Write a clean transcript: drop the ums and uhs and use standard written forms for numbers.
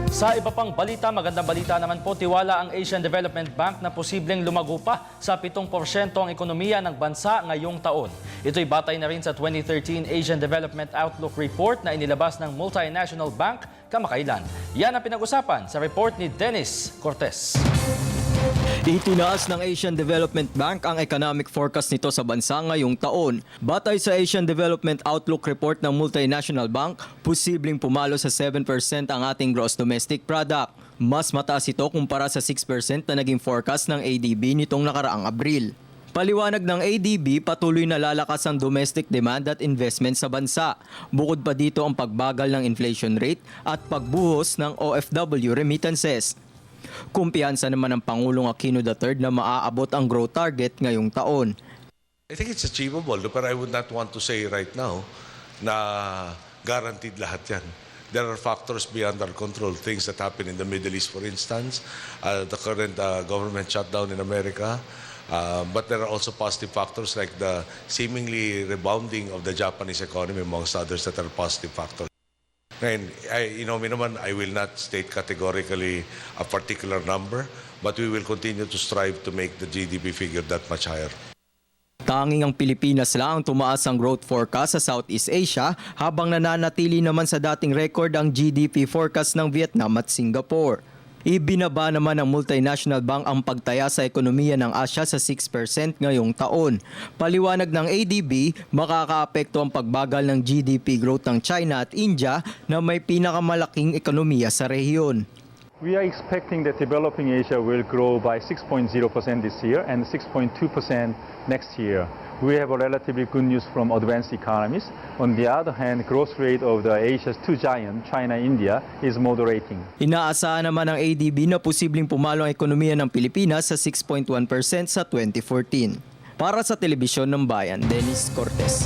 Sa iba pang balita, magandang balita naman po, tiwala ang Asian Development Bank na posibleng lumago pa sa 7% ang ekonomiya ng bansa ngayong taon. Ito'y batay na rin sa 2013 Asian Development Outlook Report na inilabas ng Multinational Bank kamakailan. Yan ang pinag-usapan sa report ni Dennis Cortez. Itinaas ng Asian Development Bank ang economic forecast nito sa bansa ngayong taon. Batay sa Asian Development Outlook Report ng Multinational Bank, posibleng pumalo sa 7% ang ating gross domestic product. Mas mataas ito kumpara sa 6% na naging forecast ng ADB nitong nakaraang Abril. Paliwanag ng ADB, patuloy na lalakas ang domestic demand at investment sa bansa. Bukod pa dito ang pagbagal ng inflation rate at pagbuhos ng OFW remittances. Kumpiyansa naman ng Pangulong Aquino III na maaabot ang growth target ngayong taon. I think it's achievable, but I would not want to say right now na guaranteed lahat yan. There are factors beyond our control, things that happen in the Middle East, for instance, the current government shutdown in America. But there are also positive factors like the seemingly rebounding of the Japanese economy, amongst others, that are positive factors. And I will not state categorically a particular number, but we will continue to strive to make the GDP figure that much higher. Tanging ang Pilipinas lang ang tumaas ang growth forecast sa Southeast Asia, habang nananatili naman sa dating record ang GDP forecast ng Vietnam at Singapore. Ibinaba naman ng Multinational Bank ang pagtaya sa ekonomiya ng Asya sa 6% ngayong taon. Paliwanag ng ADB, makakaapekto ang pagbagal ng GDP growth ng China at India na may pinakamalaking ekonomiya sa rehiyon. We are expecting that developing Asia will grow by 6.0% this year and 6.2% next year. We have a relatively good news from advanced economies. On the other hand, growth rate of the Asia's two giants, China and India, is moderating. Inaasahan naman ng ADB na posibleng pumalo ang ekonomiya ng Pilipinas sa 6.1% sa 2014. Para sa Telebisyon ng Bayan, Dennis Cortez.